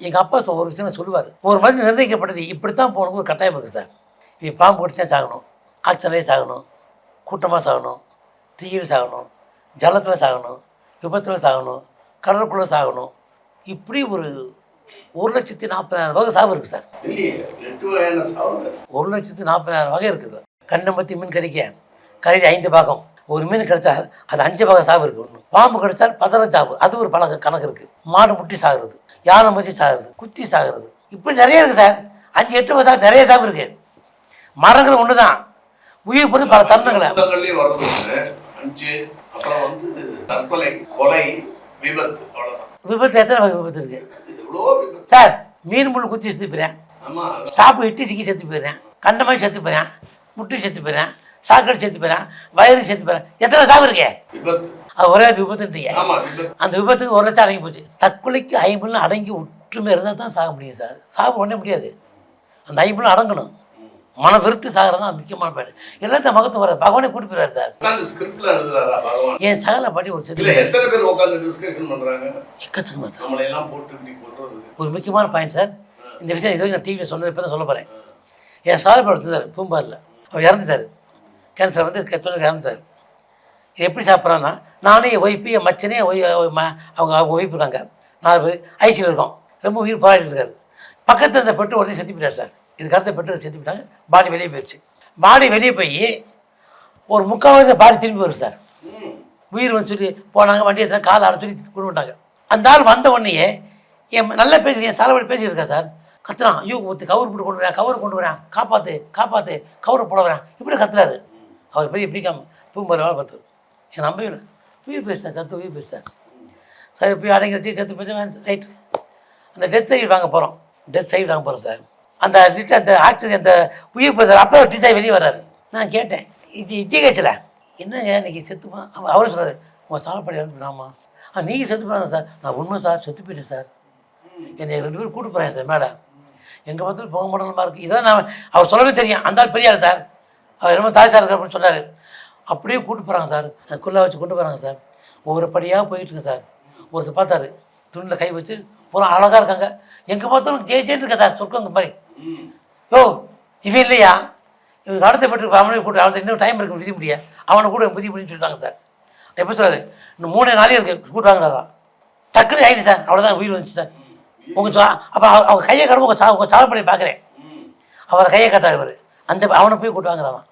எங்கள் அப்பா ஒரு விஷயம் சொல்லுவார், ஒரு மருந்து நிர்ணயிக்கப்பட்டது இப்படித்தான் போகணும் ஒரு கட்டாயம் இருக்குது சார். நீ பாம்பு கடிச்சா சாகணும், ஆக்சிடென்ட்லேயே சாகணும், கூட்டமாக சாகணும், தீயில் சாகணும், ஜலத்தில் சாகணும், விபத்தில் சாகணும், கடலுக்குள்ளே சாகணும், இப்படி ஒரு 1,40,000 வகை சாவு இருக்குது சார். 1,40,000 வகை இருக்குது. கண்ணம்பத்தி மீன் கடிக்க கருதி 5 பாகம். ஒரு மீன் கிடைச்சால் அது 5 பாகம் சாவு இருக்குது. ஒன்று பாம்பு கிடைச்சால் 10 சாவு, அது ஒரு பல கணக்கு இருக்குது. மாடு முட்டி சாகுறது, யானை மச்சி சாகுறது, குத்தி சாகுறது, இப்படி நிறைய இருக்குது சார். 5, 8 சாகு நிறைய சாவு இருக்குது. மரங்கள் ஒன்று தான், உயிர் பொறுத்து பல தருணங்களை விபத்து எத்தனை வகை விபத்து இருக்கு சார். மீன் முள் குத்தி செத்து போயிறேன், சாப்பு இட்டி சிக்கி செத்து போயிடுறேன், கண்டமாய் செத்து போயிறேன், முட்டி செத்து போயிறேன், சாக்கடை செத்து போயிறேன், வயிறு செத்து போயிறேன், எத்தனை சாவு இருக்கே? அது ஒரே விபத்துன்றீங்க. அந்த விபத்துக்கு 1 லட்சம் அடங்கி போச்சு. தற்கொலைக்கு 5 அடங்கி ஒற்றுமை இருந்தால் தான் சாக முடியும் சார். சாவு பண்ண முடியாது, அந்த 5 அடங்கணும். மன விருத்து சாகிறது தான் முக்கியமான பயன். எல்லாத்தையும் மகத்துவம் வராது, பகவானே கூட்டி போயிடுவார் சார். என் சகல பாட்டி ஒரு ஒரு முக்கியமான பாயிண்ட் சார். இந்த விஷயம் இது நான் டிவியில் சொன்னது இப்போ தான் சொல்ல போகிறேன். என் சாதனை இருந்தார் பூம்பாரில், அவர் இறந்துட்டார். கேன்சர் வந்து இறந்துட்டார். இது எப்படி சாப்பிட்றான்னா, நானே என் ஒய்ஃபு, என் மச்சனே, அவங்க ஒய்ஃப் இருக்காங்க, 4 பேர் ஐசியில் இருக்கோம். ரொம்ப உயிர் போராடிட்டு இருக்காரு. பக்கத்தில் இருந்த பெட்டு உடனே செத்து போயிட்டார் சார். இதுக்கு அடுத்த பெட்டு செத்து போயிட்டாங்க. பாடி வெளியே போயிடுச்சு. பாடி வெளியே போய் ஒரு 3/4 பாடி திரும்பி வரும் சார். உயிர் வந்து சொல்லி போனாங்க, வண்டியை தான் காலை ஆட சொல்லி கொண்டு வந்தாங்க. அந்த ஆள் வந்த உடனேயே என் நல்லா பேசி, என் சாலப்படி பேசிட்டு இருக்கா சார். கத்துறான், ஐயோ கவர் போட்டு கொண்டு வரேன், கவர் கொண்டு வரேன், காப்பாற்று காப்பாற்று, கவரை போட வரேன், இப்படி கத்துறாரு. அவர் பெரிய பிடிக்காம பூம்பாரி வேலை பார்த்து என் நம்பவே இல்லை. உயிர் போயிடுச்சார், சத்து உயிர் போயிடுச்சார். சரி போய் அடங்கி வச்சு செத்து போயிடுச்சு. ரைட்டு, அந்த டெத் சைடு வாங்க போகிறோம். டெத் சைடு வாங்க போகிறோம் சார். அந்த ஆக்சிடென்ட், அந்த உயிர் போய் அப்போ டீச்சர் வெளியே வர்றாரு. நான் கேட்டேன், இட்லி கேட்சல என்னங்க இன்றைக்கி செத்துப்பா? அவரும் சொல்கிறாரு, உங்கள் சாலப்படி இறந்துடாமா? நீங்கள் செத்து போனாங்க சார். நான் உண்மை சார், செத்து போயிட்டேன் சார். என்னை 2 பேரும் கூட்டு போகிறேன் சார் மேலே. எங்கள் பார்த்து போக மாட்டேமா இருக்குது. இதெல்லாம் நான் அவர் சொல்லவே தெரியும். அந்த ஆள் பெரியார் சார், அவர் என்னமோ தாய் சார் இருக்க அப்படின்னு சொன்னார். அப்படியே கூட்டு போகிறாங்க சார், குள்ளா வச்சு கொண்டு போகிறாங்க சார். ஒவ்வொரு படியாக போயிட்டுருங்க சார். ஒருத்தர் பார்த்தாரு, துணியில் கை வச்சு பூரா அழகாக இருக்காங்க. எங்கே பார்த்தாலும் ஜெயிச்சேன்னு இருக்கா சார், சொர்க்கங்க மாதிரி. யோ இவன் இல்லையா, இவங்க அடுத்த பெற்று அவனே கூட்டு, அவன் இன்னும் டைம் இருக்கு விதி முடிய, அவனை கூட விதி முடின்னு சொல்லிட்டாங்க சார். எப்போ சொல்கிறாரு, இன்னும் 3 நாளே இருக்குது கூட்டுவாங்கதான். டக்குனு ஆகிடுச்சு சார், அவ்வளோதான் உயிர் வந்துச்சு சார். அப்போ அவங்க கையை கடமை உங்கள் சாலப்படி பார்க்குறேன். அவரை கையை கட்டார் இவர். அந்த அவனை போய் கூட்டுவாங்கிறான்.